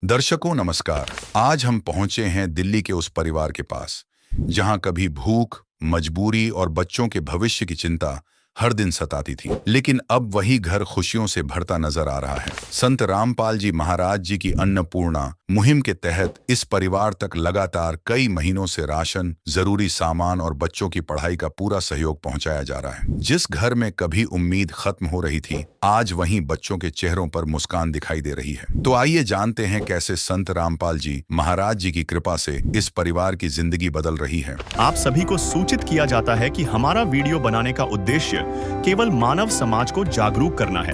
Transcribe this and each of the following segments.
दर्शकों नमस्कार। आज हम पहुंचे हैं दिल्ली के उस परिवार के पास जहां कभी भूख, मजबूरी और बच्चों के भविष्य की चिंता हर दिन सताती थी, लेकिन अब वही घर खुशियों से भरता नजर आ रहा है। संत रामपाल जी महाराज जी की अन्नपूर्णा मुहिम के तहत इस परिवार तक लगातार कई महीनों से राशन, जरूरी सामान और बच्चों की पढ़ाई का पूरा सहयोग पहुंचाया जा रहा है। जिस घर में कभी उम्मीद खत्म हो रही थी, आज वहीं बच्चों के चेहरों पर मुस्कान दिखाई दे रही है। तो आइए जानते हैं कैसे संत रामपाल जी महाराज जी की कृपा से इस परिवार की जिंदगी बदल रही है। आप सभी को सूचित किया जाता है कि हमारा वीडियो बनाने का उद्देश्य केवल मानव समाज को जागरूक करना है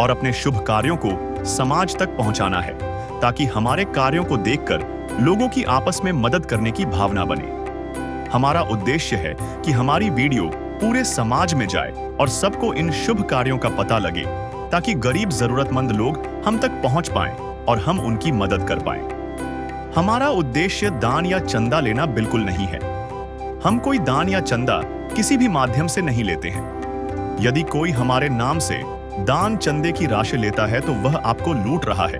और अपने शुभ कार्यों को समाज तक पहुंचाना है, ताकि हमारे कार्यों को देखकर लोगों की आपस में मदद करने की भावना बने। हमारा उद्देश्य है कि हमारी वीडियो पूरे समाज में जाए और सबको इन शुभ कार्यों का पता लगे, ताकि गरीब जरूरतमंद लोग हम तक पहुंच पाएं और हम उनकी मदद कर पाएं। हमारा उद्देश्य दान या चंदा लेना बिल्कुल नहीं है। हम कोई दान या चंदा किसी भी माध्यम से नहीं लेते हैं। यदि कोई हमारे नाम से दान चंदे की राशि लेता है तो वह आपको लूट रहा है।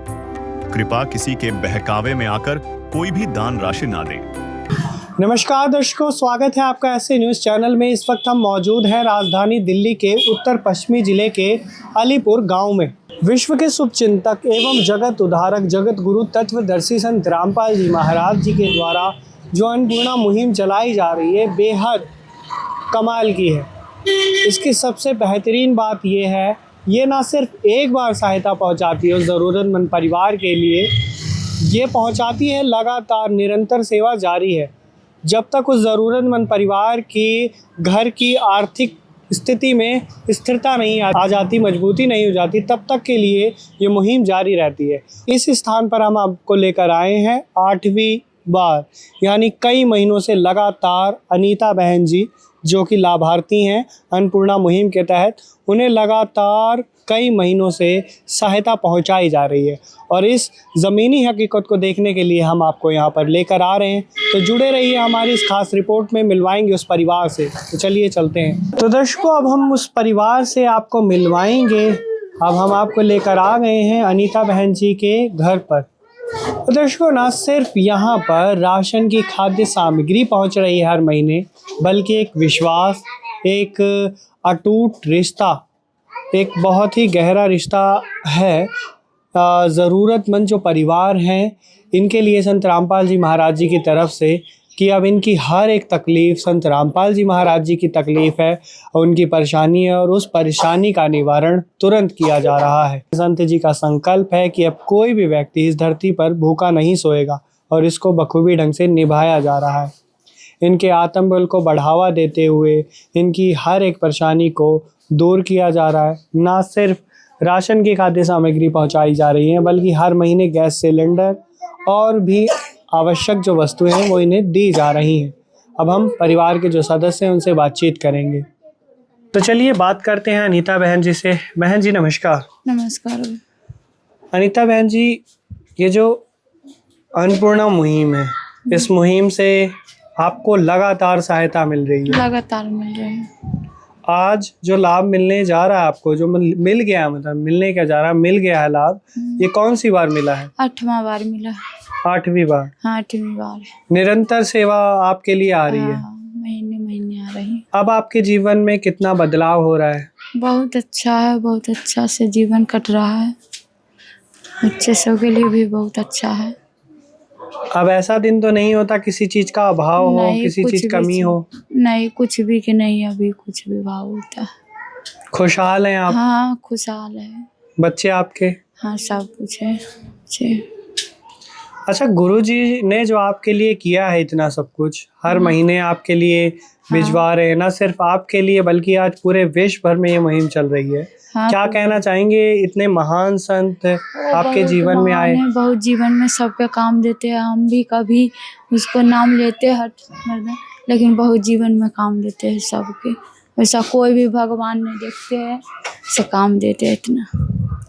कृपया किसी के बहकावे में आकर कोई भी दान राशि ना दें। नमस्कार दर्शकों, स्वागत है आपका ऐसे न्यूज़ चैनल में। इस वक्त हम मौजूद हैं राजधानी दिल्ली के उत्तर पश्चिमी जिले के अलीपुर गांव में। विश्व के शुभचिंतक एवं जगत उद्धारक, जगत गुरु, तत्वदर्शी संत रामपाल जी महाराज जी के द्वारा जो अन्नपूर्णा मुहिम चलाई जा रही है, बेहद कमाल की है। इसकी सबसे बेहतरीन बात यह है, ये ना सिर्फ एक बार सहायता पहुंचाती है उस ज़रूरतमंद परिवार के लिए, ये पहुंचाती है लगातार, निरंतर सेवा जारी है। जब तक उस ज़रूरतमंद परिवार की घर की आर्थिक स्थिति में स्थिरता नहीं आ जाती, मजबूती नहीं हो जाती, तब तक के लिए ये मुहिम जारी रहती है। इस स्थान पर हम आपको लेकर आए हैं 8वीं बार, यानी कई महीनों से लगातार अनीता बहन जी जो कि लाभार्थी हैं अन्नपूर्णा मुहिम के तहत, उन्हें लगातार कई महीनों से सहायता पहुंचाई जा रही है। और इस ज़मीनी हकीकत को देखने के लिए हम आपको यहां पर लेकर आ रहे हैं। तो जुड़े रहिए हमारी इस खास रिपोर्ट में, मिलवाएंगे उस परिवार से। तो चलिए चलते हैं। तो दर्शकों, अब हम उस परिवार से आपको मिलवाएंगे। अब हम आपको लेकर आ गए हैं अनीता बहन जी के घर पर। तो दर्शकों, ना सिर्फ यहाँ पर राशन की खाद्य सामग्री पहुँच रही है हर महीने, बल्कि एक विश्वास, एक अटूट रिश्ता, एक बहुत ही गहरा रिश्ता है। ज़रूरतमंद जो परिवार हैं, इनके लिए संत रामपाल जी महाराज जी की तरफ से कि अब इनकी हर एक तकलीफ़ संत रामपाल जी महाराज जी की तकलीफ़ है, उनकी परेशानी है, और उस परेशानी का निवारण तुरंत किया जा रहा है। संत जी का संकल्प है कि अब कोई भी व्यक्ति इस धरती पर भूखा नहीं सोएगा, और इसको बखूबी ढंग से निभाया जा रहा है। इनके आत्मबल को बढ़ावा देते हुए इनकी हर एक परेशानी को दूर किया जा रहा है। ना सिर्फ राशन की खाद्य सामग्री पहुंचाई जा रही है, बल्कि हर महीने गैस सिलेंडर और भी आवश्यक जो वस्तुएं हैं वो इन्हें दी जा रही हैं। अब हम परिवार के जो सदस्य हैं उनसे बातचीत करेंगे। तो चलिए बात करते हैं अनीता बहन जी से। बहन जी नमस्कार। नमस्कार। अनीता बहन जी, ये जो अन्नपूर्णा मुहिम है, इस मुहिम से आपको लगातार सहायता मिल रही है। लगातार मिल रहे हैं। आज जो लाभ मिलने जा रहा है आपको, जो मिल गया है, मतलब मिलने क्या जा रहा है, मिल गया है लाभ, ये कौन सी बार मिला है? 8वां बार मिला। 8वीं बार? हाँ, 8वीं बार। निरंतर सेवा आपके लिए आ रही है। महीने महीने आ रही है। अब आपके जीवन में कितना बदलाव हो रहा है? बहुत अच्छा है, बहुत अच्छा से जीवन कट रहा है। बच्चे सब के लिए भी बहुत अच्छा है। अब ऐसा दिन तो नहीं होता किसी चीज का अभाव हो, किसी चीज कमी हो? नहीं, कुछ भी कि नहीं, अभी कुछ भी भाव होता है। खुशहाल हैं आप? हाँ, खुशहाल है। बच्चे आपके? हाँ, सब कुछ है। अच्छा, गुरुजी ने जो आपके लिए किया है इतना सब कुछ, हर महीने आपके लिए भिजवा रहे हैं, ना सिर्फ आपके लिए बल्कि आज पूरे विश्व भर में ये मुहिम चल रही है। हाँ, क्या कहना चाहेंगे, इतने महान संत आपके जीवन में आए? बहुत जीवन में सबके काम देते हैं। हम भी कभी उसको नाम लेते हैं लेकिन बहुत जीवन में काम देते हैं सबके। वैसा कोई भी भगवान नहीं देखते हैं, से काम देते हैं इतना।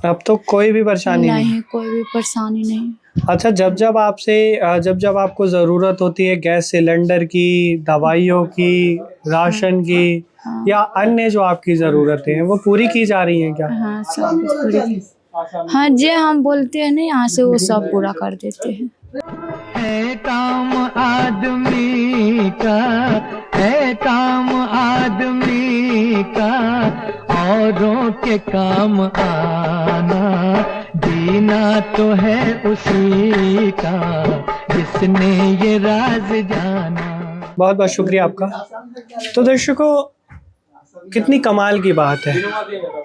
अब तो कोई भी परेशानी नहीं? कोई भी परेशानी नहीं। अच्छा, जब आपको ज़रूरत होती है गैस सिलेंडर की, दवाइयों की, राशन की, या अन्य जो आपकी ज़रूरतें हैं, वो पूरी की जा रही हैं क्या? हाँ, सब पूरी। हाँ, जे हम बोलते हैं ना यहाँ से वो सब पूरा कर देते हैं। है काम आदमी का, है काम आदमी का, औरों के काम आना, जीना तो है उसी का जिसने ये राज जाना। बहुत बहुत शुक्रिया आपका। तो दर्शकों, कितनी कमाल की बात है,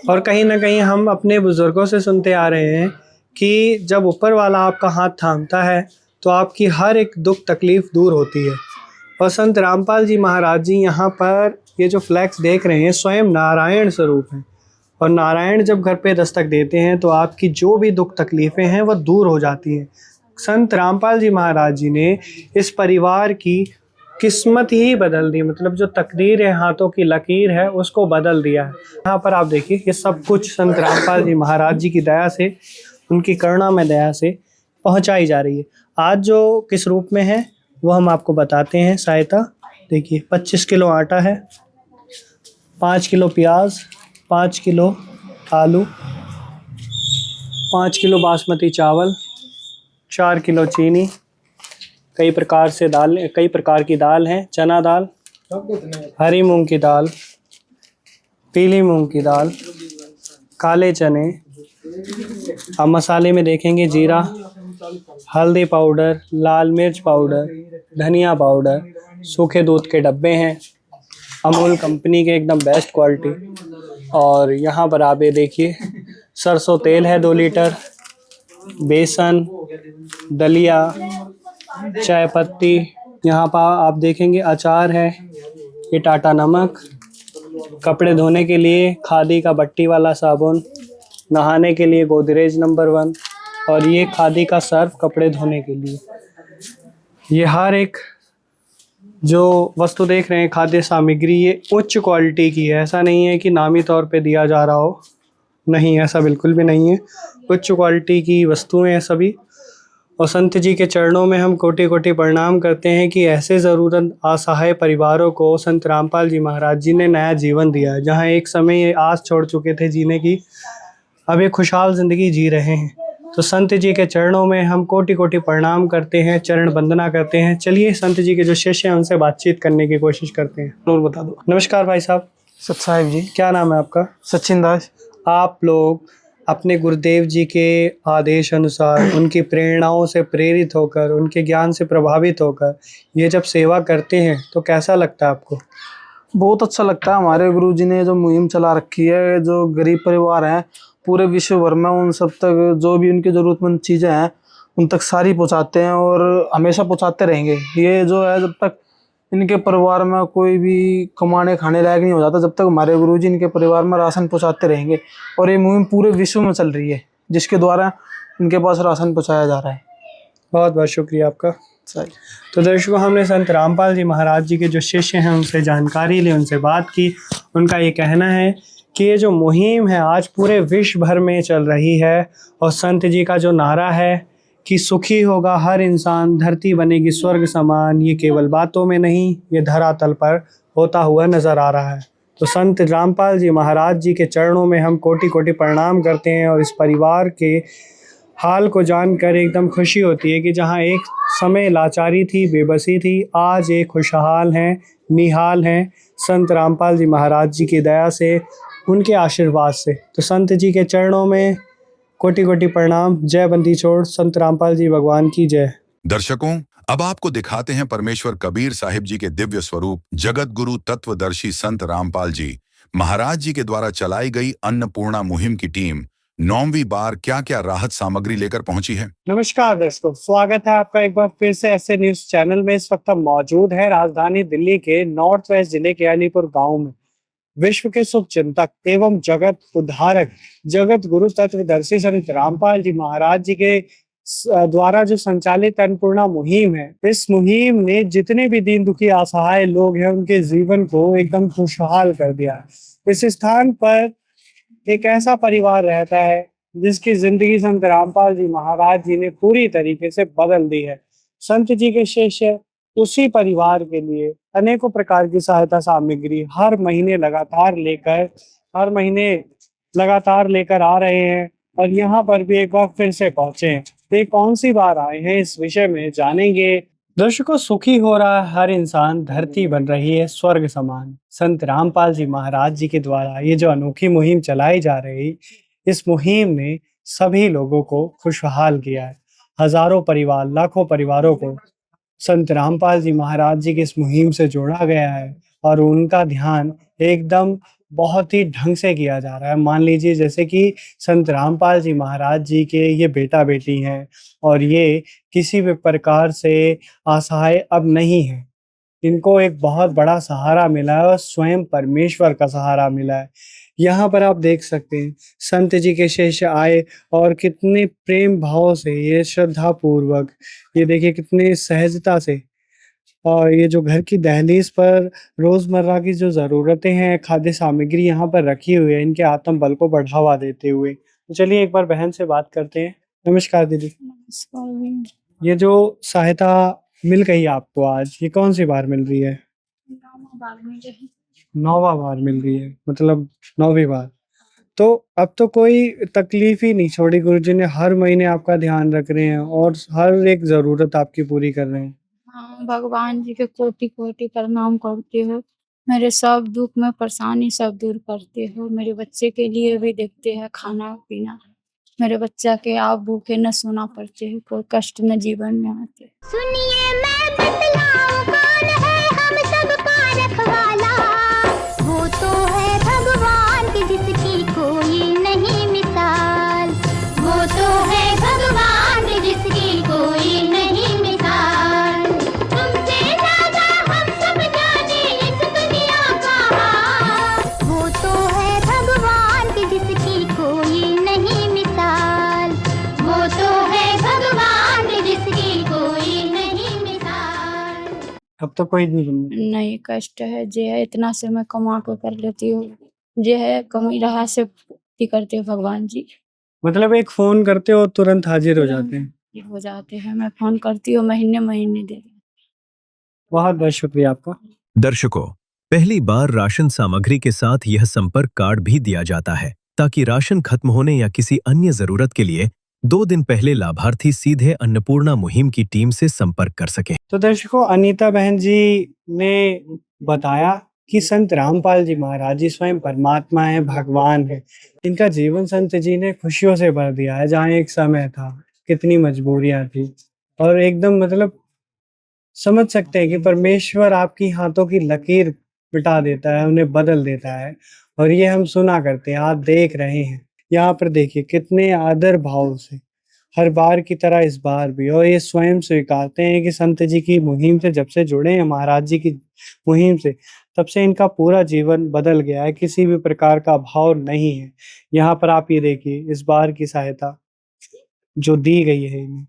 और कहीं ना कहीं हम अपने बुजुर्गों से सुनते आ रहे हैं कि जब ऊपर वाला आपका हाथ थामता है तो आपकी हर एक दुख तकलीफ दूर होती है। और संत रामपाल जी महाराज जी यहाँ पर ये जो फ्लैक्स देख रहे हैं स्वयं नारायण स्वरूप हैं, और नारायण जब घर पे दस्तक देते हैं तो आपकी जो भी दुख तकलीफ़ें हैं वह दूर हो जाती हैं। संत रामपाल जी महाराज जी ने इस परिवार की किस्मत ही बदल दी, मतलब जो तकदीर है, हाथों की लकीर है, उसको बदल दिया है। यहाँ पर आप देखिए, ये सब कुछ संत रामपाल जी महाराज जी की दया से, उनकी करुणा में दया से पहुँचाई जा रही है। आज जो किस रूप में है वो हम आपको बताते हैं। सहायता देखिए, 25 किलो आटा है, 5 किलो प्याज, 5 किलो आलू, 5 किलो बासमती चावल, 4 किलो चीनी, कई प्रकार की दाल हैं, चना दाल, हरी मूंग की दाल, पीली मूंग की दाल, काले चने। अब मसाले में देखेंगे जीरा, हल्दी पाउडर, लाल मिर्च पाउडर, धनिया पाउडर, सूखे दूध के डब्बे हैं, अमूल कंपनी के एकदम बेस्ट क्वालिटी। और यहाँ पर आप ये देखिए, सरसों तेल है 2 लीटर, बेसन, दलिया, चाय पत्ती, यहाँ पर आप देखेंगे अचार है, ये टाटा नमक, कपड़े धोने के लिए खादी का बट्टी वाला साबुन, नहाने के लिए गोदरेज नंबर 1, और ये खादी का सर्फ कपड़े धोने के लिए। ये हर एक जो वस्तु देख रहे हैं खाद्य सामग्री, ये उच्च क्वालिटी की है। ऐसा नहीं है कि नामी तौर पे दिया जा रहा हो, नहीं, ऐसा बिल्कुल भी नहीं है। उच्च क्वालिटी की वस्तुएं हैं सभी। और संत जी के चरणों में हम कोटि कोटि प्रणाम करते हैं कि ऐसे ज़रूरत असहाय परिवारों को संत रामपाल जी महाराज जी ने नया जीवन दिया है। जहाँ एक समय ये आस छोड़ चुके थे जीने की, अब ये खुशहाल ज़िंदगी जी रहे हैं। तो संत जी के चरणों में हम कोटि कोटि प्रणाम करते हैं, चरण वंदना करते हैं। चलिए संत जी के जो शिष्य हैं उनसे बातचीत करने की कोशिश करते हैं। और बता दो। नमस्कार भाई साहब। सत साहिब जी। क्या नाम है आपका? सचिन दास। आप लोग अपने गुरुदेव जी के आदेश अनुसार, उनकी प्रेरणाओं से प्रेरित होकर, उनके ज्ञान से प्रभावित होकर ये जब सेवा करते हैं तो कैसा लगता है आपको? बहुत अच्छा लगता है। हमारे गुरुजी ने जो मुहिम चला रखी है, जो गरीब परिवार हैं पूरे विश्व भर में, उन सब तक जो भी उनकी ज़रूरतमंद चीज़ें हैं उन तक सारी पहुंचाते हैं और हमेशा पहुंचाते रहेंगे। ये जो है, जब तक इनके परिवार में कोई भी कमाने खाने लायक नहीं हो जाता, जब तक हमारे गुरुजी इनके परिवार में राशन पहुंचाते रहेंगे। और ये मुहिम पूरे विश्व में चल रही है, जिसके द्वारा इनके पास राशन पहुंचाया जा रहा है। बहुत बहुत शुक्रिया आपका। तो दर्शकों, हमने संत रामपाल जी महाराज जी के जो शिष्य हैं उनसे जानकारी ली, उनसे बात की। उनका ये कहना है कि ये जो मुहिम है आज पूरे विश्व भर में चल रही है, और संत जी का जो नारा है कि सुखी होगा हर इंसान, धरती बनेगी स्वर्ग समान, ये केवल बातों में नहीं, ये धरातल पर होता हुआ नजर आ रहा है। तो संत रामपाल जी महाराज जी के चरणों में हम कोटि कोटि प्रणाम करते हैं। और इस परिवार के हाल को जानकर एकदम खुशी होती है कि जहाँ एक समय लाचारी थी, बेबसी थी, आज एक खुशहाल हैं, निहाल हैं संत रामपाल जी महाराज जी की दया से, उनके आशीर्वाद से। तो संत जी के चरणों में कोटि कोटि प्रणाम। जय बंदी छोड़, संत रामपाल जी भगवान की जय। दर्शकों, अब आपको दिखाते हैं परमेश्वर कबीर साहिब जी के दिव्य स्वरूप जगत गुरु तत्वदर्शी संत रामपाल जी महाराज जी के द्वारा चलाई गई अन्नपूर्णा मुहिम की टीम 9वीं बार क्या क्या राहत सामग्री लेकर पहुंची है। नमस्कार दर्शकों, स्वागत है आपका एक बार फिर से ऐसे न्यूज चैनल में। इस वक्त हम मौजूद हैं राजधानी दिल्ली के नॉर्थ वेस्ट जिले के अलीपुर गांव में। विश्व के शुभ चिंतक एवं जगत उद्धारक जगत गुरु तत्वदर्शी संत रामपाल जी महाराज जी के द्वारा जो संचालित अन्नपूर्णा मुहिम है, इस मुहिम ने जितने भी दीन दुखी असहाय लोग हैं उनके जीवन को एकदम खुशहाल कर दिया है। इस स्थान पर एक ऐसा परिवार रहता है जिसकी जिंदगी संत रामपाल जी महाराज जी ने पूरी तरीके से बदल दी है। संत जी के शिष्य उसी परिवार के लिए अनेकों प्रकार की सहायता सामग्री हर महीने लगातार लेकर आ रहे हैं। और यहाँ पर भी एक बार फिर से पहुंचे हैं। तो ये कौन सी बार आए हैं, इस विषय में जानेंगे। दर्शकों, सुखी हो रहा है हर इंसान, धरती बन रही है स्वर्ग समान। संत रामपाल जी महाराज जी के द्वारा ये जो अनोखी मुहिम चलाई जा रही, इस मुहिम ने सभी लोगों को खुशहाल किया है। हजारों परिवार, लाखों परिवारों को संत रामपाल जी महाराज जी की इस मुहिम से जोड़ा गया है और उनका ध्यान एकदम बहुत ही ढंग से किया जा रहा है। मान लीजिए जैसे कि संत रामपाल जी महाराज जी के ये बेटा बेटी हैं और ये किसी भी प्रकार से असहाय अब नहीं है। इनको एक बहुत बड़ा सहारा मिला है और स्वयं परमेश्वर का सहारा मिला है। यहाँ पर आप देख सकते हैं संत जी के शिष्य आए और कितने प्रेम भाव से, ये श्रद्धा पूर्वक, ये देखिए कितने सहजता से, और ये जो घर की दहलीज पर रोजमर्रा की जो जरूरतें हैं, खाद्य सामग्री यहाँ पर रखी हुई है, इनके आत्मबल को बढ़ावा देते हुए। तो चलिए एक बार बहन से बात करते हैं। नमस्कार दीदी। नमस्कार जी। ये जो सहायता मिल गई आपको आज, ये कौन सी बार मिल रही है? बाग में जो है 9वां बार मिल रही है, मतलब 9वीं बार। तो अब तो कोई तकलीफ ही नहीं छोड़ी, गुरुजी ने हर महीने आपका ध्यान रख रहे हैं और हर एक जरूरत आपकी पूरी कर रहे हैं। हाँ, भगवान जी के कोटि कोटि प्रणाम करते हो। मेरे सब दुख में परेशानी सब दूर करते हो। मेरे बच्चे के लिए भी देखते हैं खाना पीना। मेरे बच्चा के आप भूखे न सोना पड़ते है, कोई कष्ट न जीवन में आते। सुनिए मैं बतलाऊं कौन है हम सबका रखवाला, वो तो है भगवान की जिसकी कोई नहीं मिसाल, वो तो है भगवान की जिसकी कोई नहीं मिसाल। तुमसे ज्यादा हम सब जाने इस दुनिया का हाल, वो तो है भगवान की जिसकी कोई नहीं मिसाल, वो तो है भगवान की जिसकी कोई नहीं मिसाल। अब तो कोई नहीं। नहीं कष्ट है जे है, इतना से मैं कमा के कर लेती हूँ। जे है कमी रहा से पूर्ति करते हो भगवान जी। मतलब एक फोन करते हो तुरंत हाजिर हो जाते हैं। ये हो जाते हैं, मैं फोन करती हूँ महीने महीने दे देते हैं। बहुत बहुत शुक्रिया आपका। दर्शकों, पहली बार राशन सामग्री के साथ यह संपर्क कार्ड भी दिया जाता है ताकि राशन खत्म होने या किसी अन्य जरूरत के लिए 2 दिन पहले लाभार्थी सीधे अन्नपूर्णा मुहिम की टीम से संपर्क कर सके। तो दर्शकों, अनीता बहन जी ने बताया कि संत रामपाल जी महाराज जी स्वयं परमात्मा है, भगवान है। इनका जीवन संत जी ने खुशियों से भर दिया है। जहाँ एक समय था, कितनी मजबूरियां थी, और एकदम मतलब समझ सकते हैं कि परमेश्वर आपकी हाथों की लकीर मिटा देता है, उन्हें बदल देता है। और ये हम सुना करते हैं, आप देख रहे हैं। यहाँ पर देखिए कितने आदर भाव से, हर बार की तरह इस बार भी, और ये स्वयं स्वीकारते हैं कि संत जी की मुहिम से जब से जुड़े हैं, महाराज जी की मुहिम से, तब से इनका पूरा जीवन बदल गया है। किसी भी प्रकार का अभाव नहीं है। यहाँ पर आप ये देखिए इस बार की सहायता जो दी गई है इन्हें,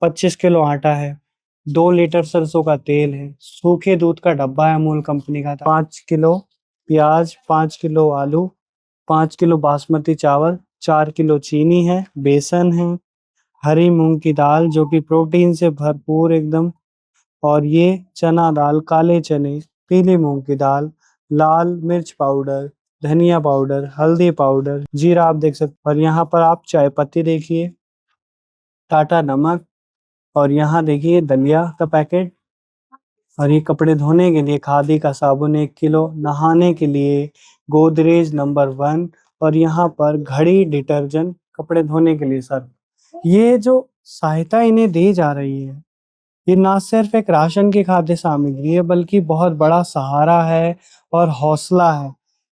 25 किलो आटा है, 2 लीटर सरसों का तेल है, सूखे दूध का डब्बा है अमूल कंपनी का, 5 किलो प्याज, 5 किलो आलू, 5 किलो बासमती चावल, 4 किलो चीनी है, बेसन है, हरी मूंग की दाल जो कि प्रोटीन से भरपूर एकदम, और ये चना दाल, काले चने, पीली मूंग की दाल, लाल मिर्च पाउडर, धनिया पाउडर, हल्दी पाउडर, जीरा आप देख सकते। और यहाँ पर आप चाय पत्ती देखिए, टाटा नमक, और यहाँ देखिए दलिया का पैकेट, और ये कपड़े धोने के लिए खादी का साबुन 1 किलो, नहाने के लिए गोदरेज नंबर 1, और यहाँ पर घड़ी डिटर्जेंट, कपड़े धोने के लिए सर। ये जो सहायता इन्हें दी जा रही है, ये ना सिर्फ एक राशन की खाद्य सामग्री है, बल्कि बहुत बड़ा सहारा है और हौसला है।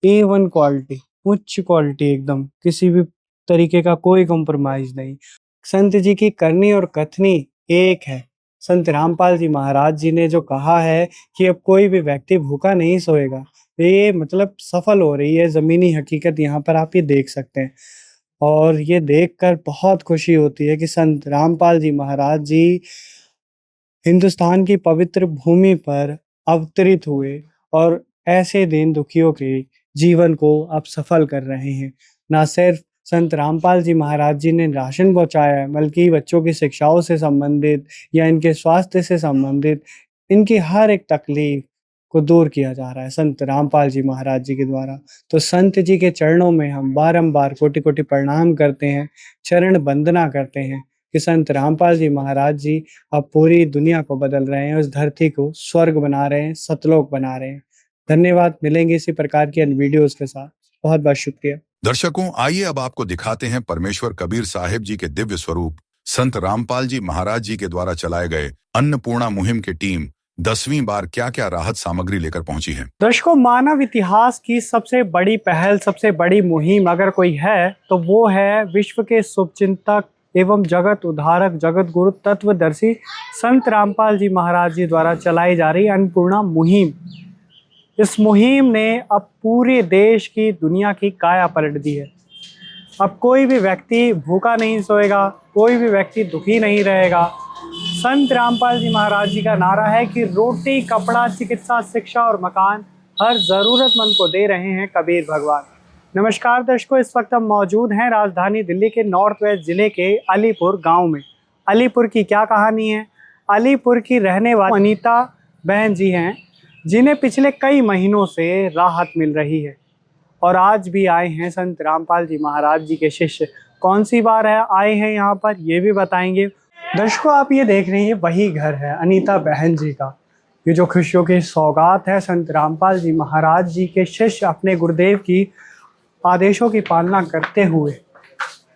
A1 क्वालिटी, उच्च क्वालिटी एकदम, किसी भी तरीके का कोई कॉम्प्रोमाइज नहीं। संत जी की करनी और कथनी एक है। संत रामपाल जी महाराज जी ने जो कहा है कि अब कोई भी व्यक्ति भूखा नहीं सोएगा, ये मतलब सफल हो रही है। जमीनी हकीकत यहाँ पर आप ये देख सकते हैं, और ये देखकर बहुत खुशी होती है कि संत रामपाल जी महाराज जी हिंदुस्तान की पवित्र भूमि पर अवतरित हुए और ऐसे दीन दुखियों के जीवन को अब सफल कर रहे हैं। ना सिर्फ संत रामपाल जी महाराज जी ने राशन पहुंचाया है, बल्कि बच्चों की शिक्षाओं से संबंधित या इनके स्वास्थ्य से संबंधित इनकी हर एक तकलीफ को दूर किया जा रहा है संत रामपाल जी महाराज जी के द्वारा। तो संत जी के चरणों में हम बारंबार कोटि कोटि प्रणाम करते हैं, चरण वंदना करते हैं कि संत रामपाल जी महाराज जी अब पूरी दुनिया को बदल रहे हैं, उस धरती को स्वर्ग बना रहे हैं, सतलोक बना रहे हैं। धन्यवाद, मिलेंगे इसी प्रकार की अन्य वीडियोस के साथ। बहुत बहुत शुक्रिया। दर्शकों, आइए अब आपको दिखाते हैं परमेश्वर कबीर साहिब जी के दिव्य स्वरूप संत रामपाल जी महाराज जी के द्वारा चलाए गए अन्नपूर्णा मुहिम की टीम 10वीं बार क्या क्या राहत सामग्री लेकर पहुंची है। दर्शकों, मानव इतिहास की सबसे बड़ी पहल, सबसे बड़ी मुहिम अगर कोई है तो वो है विश्व के शुभचिंतक एवं जगत उद्धारक, जगत गुरु, तत्वदर्शी संत रामपाल जी महाराज जी द्वारा चलाई जा रही अन्नपूर्णा मुहिम। इस मुहिम ने अब पूरे देश की, दुनिया की काया पलट दी है। अब कोई भी व्यक्ति भूखा नहीं सोएगा, कोई भी व्यक्ति दुखी नहीं रहेगा। संत रामपाल जी महाराज जी का नारा है कि रोटी, कपड़ा, चिकित्सा, शिक्षा और मकान हर ज़रूरतमंद को दे रहे हैं कबीर भगवान। नमस्कार दर्शकों, इस वक्त हम मौजूद हैं राजधानी दिल्ली के नॉर्थ वेस्ट ज़िले के अलीपुर गांव में। अलीपुर की क्या कहानी है? अलीपुर की रहने वाली अनीता बहन जी हैं, जिन्हें पिछले कई महीनों से राहत मिल रही है और आज भी आए हैं संत रामपाल जी महाराज जी के शिष्य। कौन सी बार है आए हैं यहाँ पर, ये भी बताएंगे। दर्शकों, आप ये देख रहे हैं, वही घर है अनीता बहन जी का। ये जो खुशियों की सौगात है, संत रामपाल जी महाराज जी के शिष्य अपने गुरुदेव की आदेशों की पालना करते हुए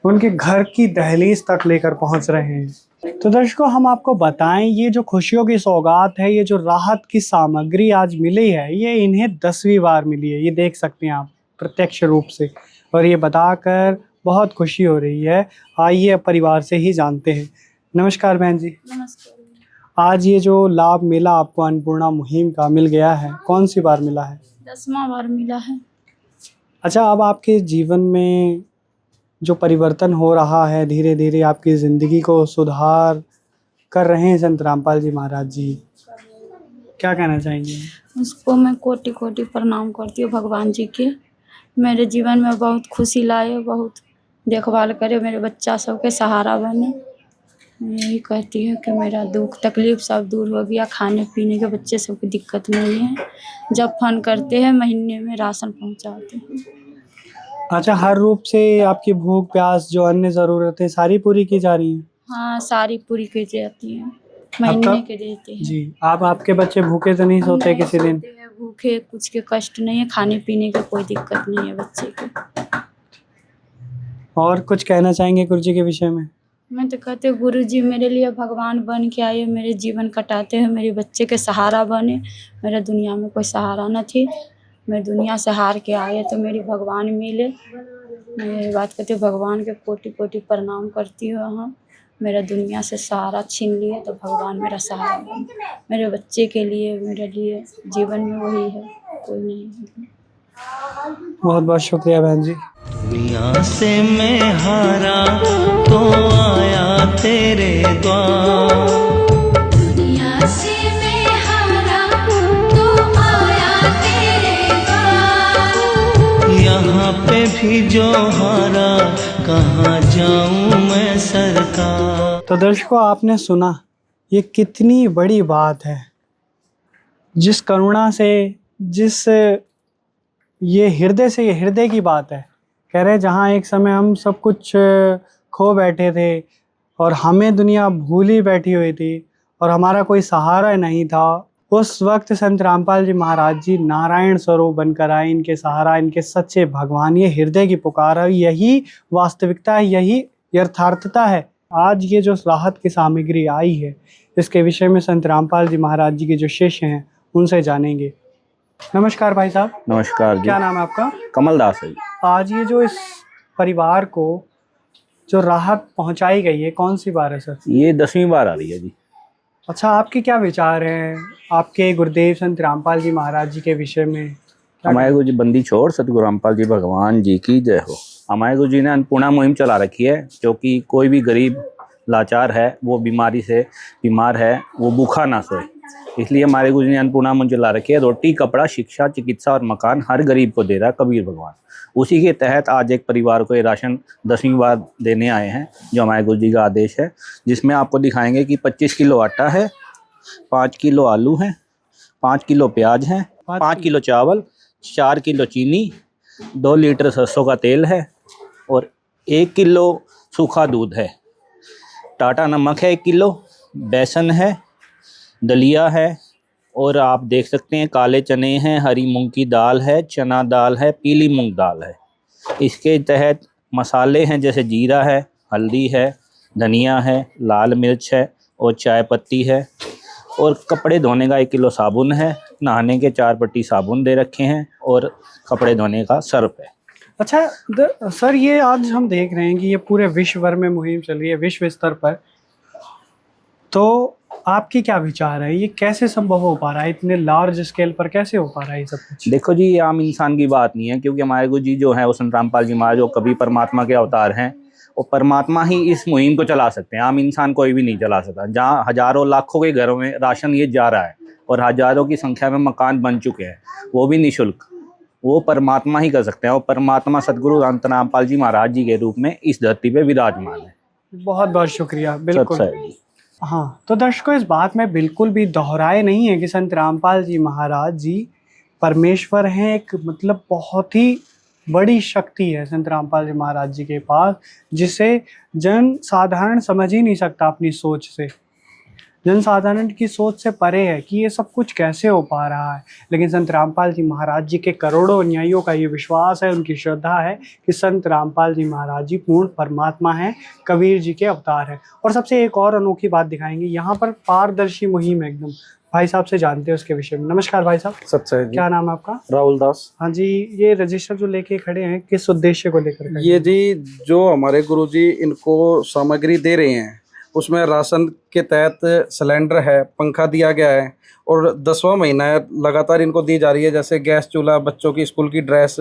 उनके घर की दहलीज तक लेकर पहुंच रहे हैं। तो दर्शकों, हम आपको बताएं, ये जो खुशियों की सौगात है, ये जो राहत की सामग्री आज मिली है, ये इन्हें 10वीं बार मिली है। ये देख सकते हैं आप प्रत्यक्ष रूप से, और ये बताकर बहुत खुशी हो रही है। आइए परिवार से ही जानते हैं। नमस्कार बहन जी। नमस्कार। आज ये जो लाभ मिला आपको अन्नपूर्णा मुहिम का मिल गया है, कौन सी बार मिला है? 10वां बार मिला है। अच्छा, अब आपके जीवन में जो परिवर्तन हो रहा है, धीरे धीरे आपकी ज़िंदगी को सुधार कर रहे हैं संत रामपाल जी महाराज जी, क्या कहना चाहेंगे? उसको मैं कोटि कोटि प्रणाम करती हूँ भगवान जी के। मेरे जीवन में बहुत खुशी लाए, बहुत देखभाल करे, मेरे बच्चा सबके सहारा बने। मैं यही कहती हूँ कि मेरा दुख तकलीफ सब दूर हो गया, खाने पीने के बच्चे सबकी दिक्कत नहीं है। जब फोन करते हैं महीने में राशन पहुँचाते हैं। अच्छा, हर रूप से आपकी भूख प्यास, जो अन्य ज़रूरतें सारी पूरी की जा रही हैं? हाँ, सारी पूरी की जाती हैं, महीने के देते हैं जी। आपके बच्चे भूखे तो नहीं सोते नहीं किसी दिन? सोते हैं भूखे, कुछ के कष्ट नहीं है, खाने पीने का कोई दिक्कत नहीं है बच्चे के। और कुछ कहना चाहेंगे गुरु जी के विषय में? मैं तो कहते गुरु जी मेरे लिए भगवान बन के आए, मेरे जीवन कटाते हैं, मेरे बच्चे के सहारा बने। मेरा दुनिया में कोई सहारा न थी, मैं दुनिया से हार के आए तो मेरी भगवान मिले। मैं ये बात कहती हूँ, भगवान के कोटि कोटि प्रणाम करती हूँ। हाँ, मेरा दुनिया से सहारा छीन लिए तो भगवान मेरा सहारा बने। मेरे बच्चे के लिए, मेरे लिए जीवन में वही है, कोई नहीं। बहुत बहुत शुक्रिया बहन जी। दुनिया से मैं हारा तो आया तेरे द्वार, दुनिया से मैं हारा तो आया तेरे द्वार। यहाँ पे भी जो हारा कहाँ जाऊँ मैं सरकार। तो दर्शकों, आपने सुना ये कितनी बड़ी बात है। जिस करुणा से, जिस ये हृदय की बात है। कह रहे जहाँ एक समय हम सब कुछ खो बैठे थे और हमें दुनिया भूली बैठी हुई थी और हमारा कोई सहारा नहीं था, उस वक्त संत रामपाल जी महाराज जी नारायण स्वरूप बनकर आए। इनके सहारा, इनके सच्चे भगवान। ये हृदय की पुकार है, यही वास्तविकता है, यही यथार्थता है। आज ये जो राहत की सामग्री आई है, इसके विषय में संत रामपाल जी महाराज जी के जो शिष्य हैं उनसे जानेंगे। नमस्कार भाई साहब। नमस्कार जी। क्या नाम है आपका? कमल दास है जी। आज ये जो इस परिवार को जो राहत पहुंचाई गई है, कौन सी बार है सर? ये 10वीं बार आ रही है जी। अच्छा, आपके क्या विचार हैं आपके गुरुदेव संत रामपाल जी महाराज जी के विषय में? हमारे गुरु जी बंदी छोड़ सतगुरु रामपाल जी भगवान जी की जय हो। हमारे गुरु जी ने अन्नपूर्णा मुहिम चला रखी है, क्योंकि कोई भी गरीब लाचार है, वो बीमारी से बीमार है, वो भूखा ना सोए, इसलिए हमारे गुरु जी ने अन्नपूर्णा मुहिम चला रखी है। रोटी, कपड़ा, शिक्षा, चिकित्सा और मकान हर गरीब को दे रहा है कबीर भगवान। उसी के तहत आज एक परिवार को ये राशन 10वीं बार देने आए हैं, जो हमारे गुरु जी का आदेश है, जिसमें आपको दिखाएंगे कि 25 किलो आटा है, 5 किलो आलू है, 5 किलो प्याज है, 5 5 किलो चावल, 4 किलो चीनी, 2 लीटर सरसों का तेल है और 1 किलो सूखा दूध है। टाटा नमक है 1 किलो, बेसन है, दलिया है और आप देख सकते हैं काले चने हैं, हरी मूंग की दाल है, चना दाल है, पीली मूंग दाल है। इसके तहत मसाले हैं जैसे जीरा है, हल्दी है, धनिया है, लाल मिर्च है और चाय पत्ती है और कपड़े धोने का 1 किलो साबुन है, नहाने के 4 पट्टी साबुन दे रखे हैं और कपड़े धोने का सर्फ है। अच्छा सर, ये आज हम देख रहे हैं कि ये पूरे विश्व भर में मुहिम चल रही है, विश्व स्तर पर, तो आपके क्या विचार है, ये कैसे संभव हो पा रहा है, इतने लार्ज स्केल पर कैसे हो पा रहा है ये सब कुछ? देखो जी, ये आम इंसान की बात नहीं है, क्योंकि हमारे गुरु जी जो है वो संत रामपाल जी महाराज जो कभी परमात्मा के अवतार हैं, और परमात्मा ही इस मुहिम को चला सकते हैं, आम इंसान कोई भी नहीं चला सकता। जहाँ हजारों लाखों के घरों में राशन ये जा रहा है और हजारों की संख्या में मकान बन चुके हैं, वो भी निःशुल्क, वो परमात्मा ही कर सकते हैं। और परमात्मा सदगुरु संत रामपाल जी महाराज जी के रूप में इस धरती पे विराजमान है। बहुत बहुत शुक्रिया। बिल्कुल सत्य। हाँ, तो दर्शकों, इस बात में बिल्कुल भी दोहराए नहीं है कि संत रामपाल जी महाराज जी परमेश्वर हैं। एक मतलब बहुत ही बड़ी शक्ति है संत रामपाल जी महाराज जी के पास, जिसे जन साधारण समझ ही नहीं सकता अपनी सोच से। जन साधारण की सोच से परे है कि ये सब कुछ कैसे हो पा रहा है। लेकिन संत रामपाल जी महाराज जी के करोड़ों अनुयायियों का ये विश्वास है, उनकी श्रद्धा है कि संत रामपाल जी महाराज जी पूर्ण परमात्मा हैं, कबीर जी के अवतार हैं। और सबसे एक और अनोखी बात दिखाएंगे, यहाँ पर पारदर्शी मुहिम है एकदम। भाई साहब से जानते हैं उसके विषय में। नमस्कार भाई साहब। सच्चाई क्या नाम है आपका? राहुल दास। हाँ जी, ये रजिस्टर जो लेके खड़े हैं किस उद्देश्य को लेकर? ये जी जो हमारे गुरुजी इनको सामग्री दे रहे हैं, उसमें राशन के तहत सिलेंडर है, पंखा दिया गया है और 10वां महीना है लगातार इनको दी जा रही है। जैसे गैस चूल्हा, बच्चों की स्कूल की ड्रेस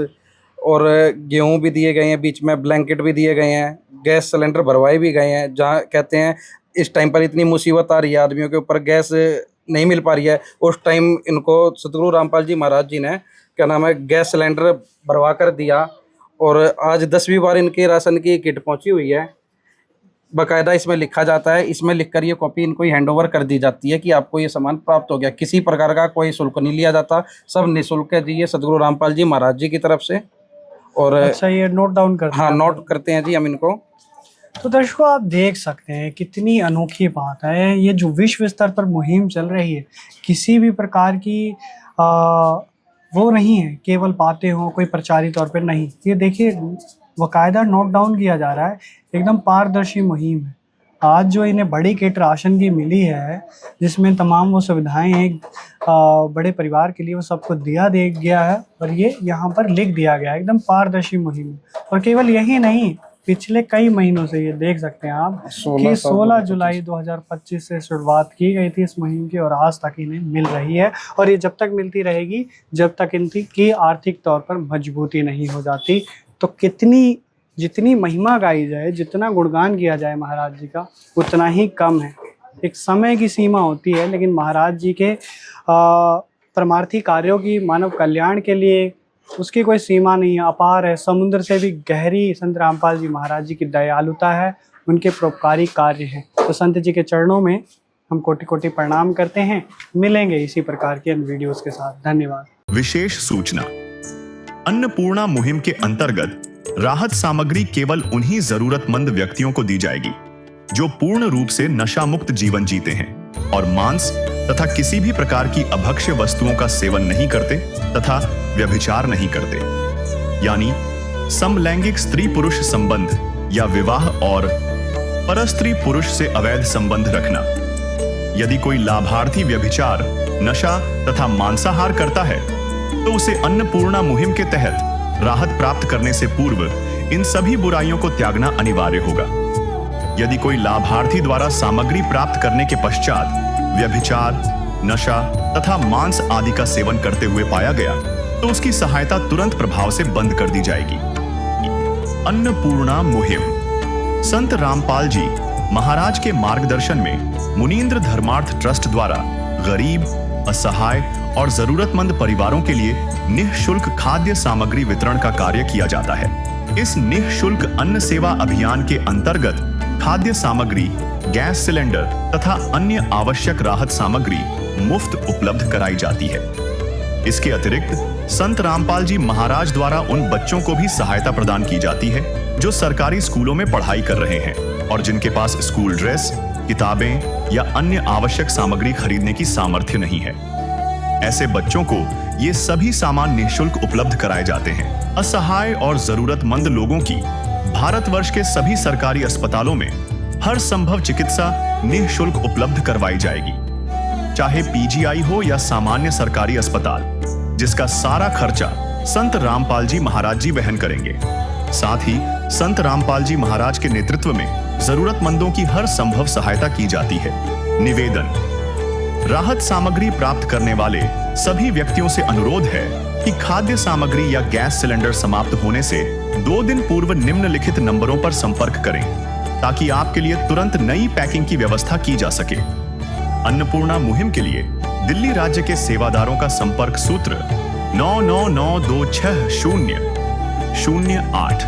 और गेहूं भी दिए गए हैं, बीच में ब्लैंकेट भी दिए गए हैं, गैस सिलेंडर भरवाए भी गए हैं। जहां कहते हैं इस टाइम पर इतनी मुसीबत आ रही है, आदमियों के ऊपर गैस नहीं मिल पा रही है, उस टाइम इनको सतगुरु रामपाल जी महाराज जी ने क्या नाम है गैस सिलेंडर भरवा कर दिया। और आज 10वीं बार इनके राशन की किट पहुंची हुई है। बाकायदा इसमें लिखा जाता है, इसमें लिखकर ये कॉपी इनको हैंडओवर कर दी जाती है कि आपको ये सामान प्राप्त हो गया। किसी प्रकार का कोई शुल्क नहीं लिया जाता, सब निःशुल्क है जी, ये सदगुरु रामपाल जी महाराज जी की तरफ से। और अच्छा, ये नोट डाउन करते हैं? हाँ, नोट करते हैं जी हम इनको। तो दर्शकों, आप देख सकते हैं कितनी अनोखी बात है। ये जो विश्व स्तर पर मुहिम चल रही है, किसी भी प्रकार की वो नहीं है केवल बातें हो, कोई प्रचारी तौर पर नहीं। ये देखिए, बाकायदा नोट डाउन किया जा रहा है, एकदम पारदर्शी मुहिम है। आज जो इन्हें बड़ी किट राशन की मिली है, जिसमें तमाम वो सुविधाएं एक बड़े परिवार के लिए, वो सबको दिया दे गया है और ये यहाँ पर लिख दिया गया है। एकदम पारदर्शी मुहिम। और केवल यही नहीं, पिछले कई महीनों से ये देख सकते हैं आप कि 16 जुलाई 2025 से शुरुआत की गई थी इस मुहिम की और आज तक इन्हें मिल रही है। और ये जब तक मिलती रहेगी जब तक इनकी आर्थिक तौर पर मजबूती नहीं हो जाती। तो जितनी महिमा गाई जाए, जितना गुणगान किया जाए महाराज जी का, उतना ही कम है। एक समय की सीमा होती है, लेकिन महाराज जी के परमार्थी कार्यों की, मानव कल्याण के लिए उसकी कोई सीमा नहीं है, अपार है। समुद्र से भी गहरी संत रामपाल जी महाराज जी की दयालुता है, उनके परोपकारी कार्य हैं। तो संत जी के चरणों में हम कोटि कोटि प्रणाम करते हैं। मिलेंगे इसी प्रकार के अन्य वीडियोस के साथ। धन्यवाद। विशेष सूचना, अन्नपूर्णा मुहिम के अंतर्गत राहत सामग्री केवल उन्हीं जरूरतमंद व्यक्तियों को दी जाएगी जो पूर्ण रूप से नशा मुक्त जीवन जीते हैं और मांस तथा किसी भी प्रकार की अभक्ष्य वस्तुओं का सेवन नहीं करते तथा व्यभिचार नहीं करते, यानी समलैंगिक स्त्री पुरुष संबंध या विवाह और परस्त्री पुरुष से अवैध संबंध रखना। यदि कोई लाभार्थी व्यभिचार, नशा तथा मांसाहार करता है तो उसे अन्नपूर्णा मुहिम के तहत राहत प्राप्त करने से पूर्व इन सभी बुराइयों को त्यागना अनिवार्य होगा। यदि कोई लाभार्थी द्वारा सामग्री प्राप्त करने के पश्चात व्यभिचार, नशा तथा मांस आदि का सेवन करते हुए पाया गया तो उसकी सहायता तुरंत प्रभाव से बंद कर दी जाएगी। अन्नपूर्णा मुहिम संत रामपाल जी महाराज के मार्गदर्शन में मुनीन्द्र धर्मार्थ ट्रस्ट द्वारा गरीब, असहाय और जरूरतमंद परिवारों के लिए निःशुल्क खाद्य सामग्री वितरण का कार्य किया जाता है। इस निःशुल्क अन्न सेवा अभियान के अंतर्गत खाद्य सामग्री, गैस सिलेंडर तथा अन्य आवश्यक राहत सामग्री मुफ्त उपलब्ध कराई जाती है। इसके अतिरिक्त संत रामपाल जी महाराज द्वारा उन बच्चों को भी सहायता प्रदान की जाती है जो सरकारी स्कूलों में पढ़ाई कर रहे हैं और जिनके पास स्कूल ड्रेस, किताबें या अन्य आवश्यक सामग्री खरीदने की सामर्थ्य नहीं है। ऐसे बच्चों को ये सभी सामान निःशुल्क उपलब्ध कराए जाते हैं। असहाय और जरूरतमंद लोगों की भारतवर्ष के सभी सरकारी अस्पतालों में हर संभव चिकित्सा निःशुल्क उपलब्ध करवाई जाएगी, चाहे पीजीआई हो या सामान्य सरकारी अस्पताल, जिसका सारा खर्चा संत रामपाल जी महाराज जी वहन करेंगे। साथ ही संत रामपाल जी महाराज के नेतृत्व में जरूरतमंदों की हर संभव सहायता की जाती है। निवेदन: राहत सामग्री प्राप्त करने वाले सभी व्यक्तियों से अनुरोध है कि खाद्य सामग्री या गैस सिलेंडर समाप्त होने से 2 दिन पूर्व निम्नलिखित नंबरों पर संपर्क करें ताकि आपके लिए तुरंत नई पैकिंग की व्यवस्था की जा सके। अन्नपूर्णा मुहिम के लिए दिल्ली राज्य के सेवादारों का संपर्क सूत्र 99926008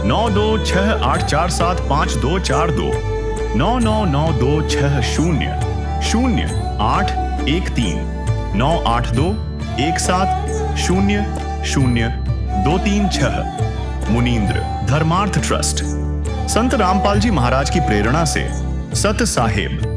9268475242 9992600813 98217000236। मुनींद्र धर्मार्थ ट्रस्ट। संत रामपाल जी महाराज की प्रेरणा से सत साहेब